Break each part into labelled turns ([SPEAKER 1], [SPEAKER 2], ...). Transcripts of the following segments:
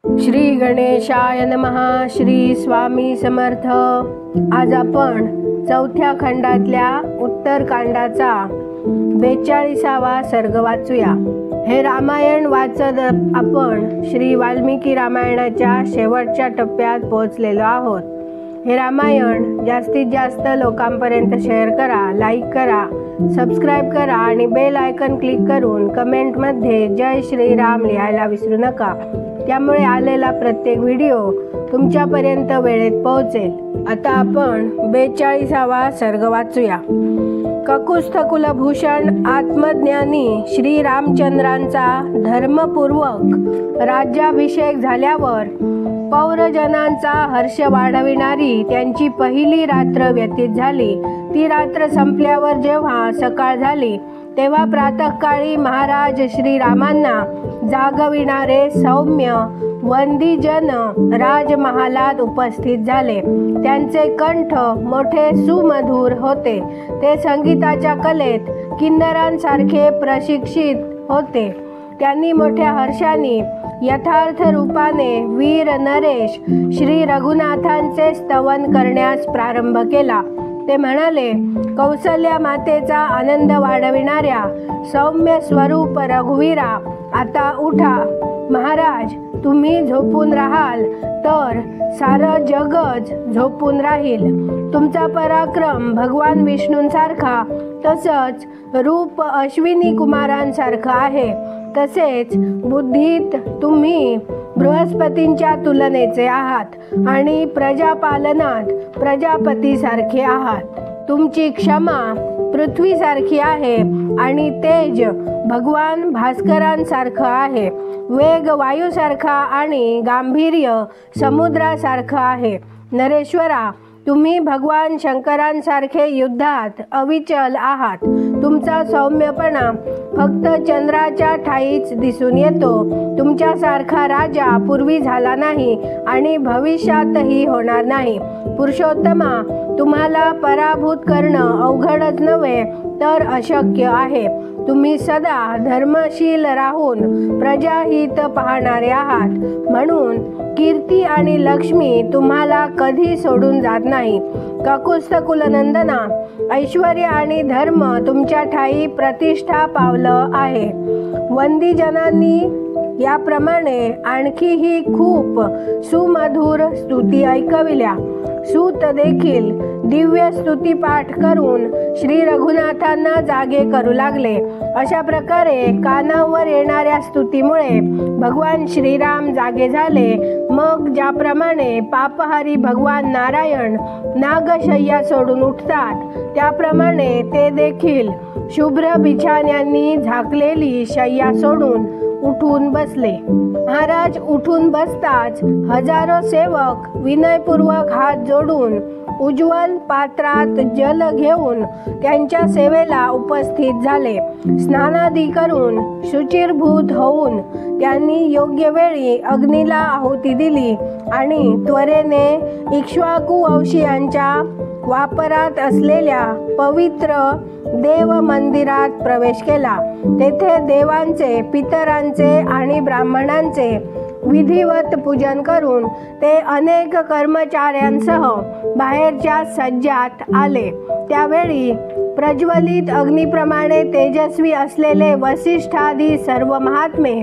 [SPEAKER 1] श्री गणेशाय नमः. श्री स्वामी समर्थ. आज आपण चौथ्या खंडातल्या उत्तरकांडाचा 42वा सर्ग वाचूया. हे रामायण वाचत आपण श्री वाल्मिकी रामायणाच्या शेवटच्या टप्प्यात पोहोचलेलो आहोत. हे रामायण जास्तीत जास्त लोकांपर्यंत शेअर करा, लाईक करा, सबस्क्राईब करा आणि बेल आयकन क्लिक करून कमेंटमध्ये जय श्रीराम लिहायला विसरू नका. त्यामुळे आलेला प्रत्येक व्हिडिओ तुमच्यापर्यंत वेळेत पोहोचेल. आता आपण 42वा सर्ग वाचूया. ककुस्थ कुलभूषण आत्मज्ञानी श्री रामचंद्रांचा धर्मपूर्वक राज्याभिषेक झाल्यावर पौरजनांचा हर्ष वाढविणारी त्यांची पहिली रात्र व्यतीत झाली. ती रात्र संपल्यावर जेव्हा सकाळ झाली तेव्हा प्रातःकाळी महाराज श्रीरामांना जागविणारे सौम्य वंदीजन राजमहालात उपस्थित झाले. त्यांचे कंठ मोठे सुमधुर होते. ते संगीताच्या कलेत किन्नरांसारखे प्रशिक्षित होते. त्यांनी मोठ्या हर्षाने यथार्थ रूपाने वीर नरेश श्री रघुनाथांचे स्तवन करण्यास प्रारंभ केला. ते म्हणाले, कौसल्या मातेचा आनंद वाढविणाऱ्या सौम्य स्वरूप रघुवीरा, आता उठा. महाराज, तुम्ही झोपून राहाल तर सारं जगच झोपून राहील. तुमचा पराक्रम भगवान विष्णूंसारखा तसंच रूप अश्विनी कुमारांसारखं आहे. तसेच बुद्धीत तुम्ही बृहस्पतींच्या तुलनेचे आहात आणि प्रजापालनात प्रजापतीसारखे आहात. तुमची क्षमा पृथ्वीसारखी आहे आणि तेज भगवान भास्करांसारखं आहे. वेग वायूसारखा आणि गांभीर्य समुद्रासारखं आहे. नरेश्वरा, तुम्ही भगवान शंकरांसारखे युद्धात अविचल आहात. तुमचा सौम्यपणा फक्त चंद्राच्या ठाईच दिसून येतो. तुमच्यासारखा राजा पूर्वी झाला नाही आणि भविष्यातही होणार नाही. पुरुषोत्तमा, तुम्हाला पराभूत करणं अवघडच नव्हे तर अशक्य आहे. तुम्ही सदा धर्मशील राहून प्रजाहित पाहणारे आहात, म्हणून कीर्ती आणि लक्ष्मी तुम्हाला कधी सोडून जात नाही. ककुस्थ कुलनंदना, ऐश्वर्य आणि धर्म तुमच्या ठाई प्रतिष्ठा पावलं आहे. वंदीजनांनी याप्रमाणे आणखीही खूप सुमधुर स्तुती ऐकविल्या. सूत देखील दिव्य स्तुती पाठ करून श्री रघुनाथांना जागे करू लागले. अशा प्रकारे कानावर येणाऱ्या स्तुतीमुळे भगवान श्रीराम जागे झाले. मग ज्याप्रमाणे पापहारी भगवान नारायण नागशय्या सोडून उठतात, त्याप्रमाणे ते देखील शुभ्र बिछाण्यांनी झाकलेली शय्या सोडून उठून बसले. महाराज उठून बसताच हजारो सेवक विनयपूर्वक हात जोडून उज्ज्वल पात्रात जल घेऊन त्यांच्या सेवेला उपस्थित झाले. स्नानादी करून शुचिरभूत होऊन त्यांनी योग्य वेळी अग्नीला आहुती दिली आणि त्वरेने इक्ष्वाकू वंशीयांच्या वापरात असलेल्या पवित्र देव मंदिरात प्रवेश केला. तेथे देवांचे, पितरांचे आणि ब्राह्मणांचे विधिवत पूजन करून ते अनेक कर्मचाऱ्यांसह बाहेरच्या सज्जात आले. त्यावेळी प्रज्वलित अग्नीप्रमाणे तेजस्वी असलेले वसिष्ठादी सर्व महात्मे,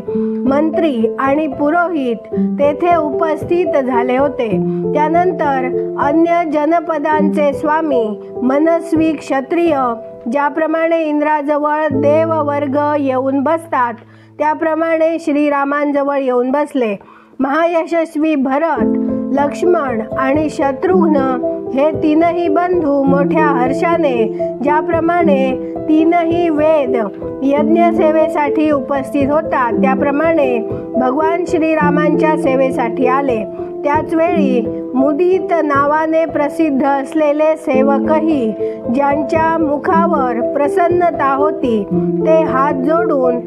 [SPEAKER 1] मंत्री आणि पुरोहित तेथे उपस्थित झाले होते. त्यानंतर अन्य जनपदांचे स्वामी, मनस्वी क्षत्रिय ज्याप्रमाणे इंद्राजवळ देववर्ग येऊन बसतात त्याप्रमाणे श्रीरामांजवळ येऊन बसले. महायशस्वी भरत, लक्ष्मण आणि शत्रुघ्न हे तीनही बंधू मोठ्या हर्षाने, ज्याप्रमाणे तीनही वेद यज्ञसेवेसाठी उपस्थित होतात त्याप्रमाणे भगवान श्रीरामांच्या सेवेसाठी आले. त्याचवेळी मुदित नावाने प्रसिद्ध असलेले सेवकही, ज्यांच्या मुखावर प्रसन्नता होती, ते हात जोडून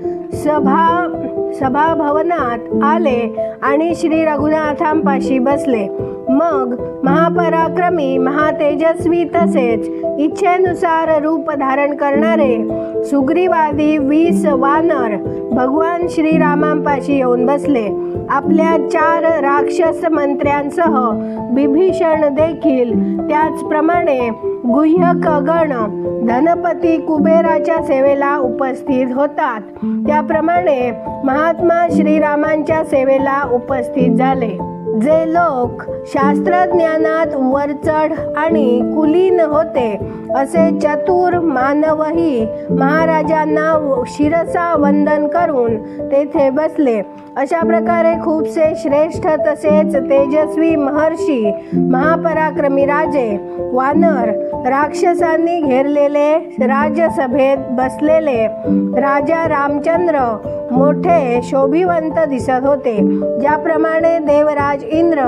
[SPEAKER 1] सभाभवनात आले आणि श्री रघुनाथांपाशी बसले. मग महापराक्रमी, महातेजस्वी तसेच इच्छेनुसार रूप धारण करणारे सुग्रीवादी 20 वानर भगवान श्रीरामांपाशी येऊन बसले आपल्या 4 राक्षस मंत्र्यांसह बिभीषण देखील त्याचप्रमाणे गुह्यक गण धनपती कुबेराच्या सेवेला उपस्थित होतात, त्याप्रमाणे महात्मा श्रीरामांच्या सेवेला उपस्थित झाले. जे लोक शास्त्रज्ञानात वरचढ आणि कुलीन होते असे चतुर मानवही महाराजांना शिरसा वंदन करून तेथे बसले. अशा प्रकारे खूपसे श्रेष्ठ तसेच तेजस्वी महर्षी, महापराक्रमी राजे, वानर, राक्षसांनी घेरलेले राजसभेत बसलेले राजा रामचंद्र मोठे शोभिवंत दिसत होते. ज्याप्रमाणे देवराज इंद्र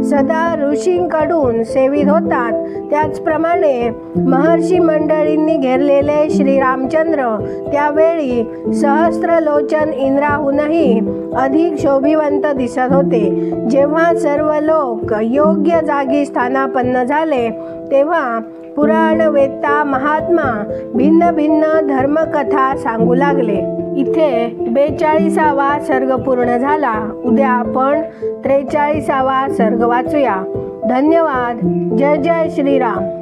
[SPEAKER 1] सदा ऋषींकडून सेवित होतात, त्याचप्रमाणे महर्षी मंडळींनी घेरलेले श्रीरामचंद्र त्यावेळी सहस्त्रलोचन इंद्राहूनही अधिक शोभिवंत दिसत होते. जेव्हा सर्व लोक योग्य जागी स्थानापन्न झाले, तेव्हा पुराणवेत्ता महात्मा भिन्न भिन्न धर्मकथा सांगू लागले. इथे 42वा सर्ग पूर्ण झाला. उद्या आपण 43वा सर्ग वाचूया. धन्यवाद. जय जय श्रीराम.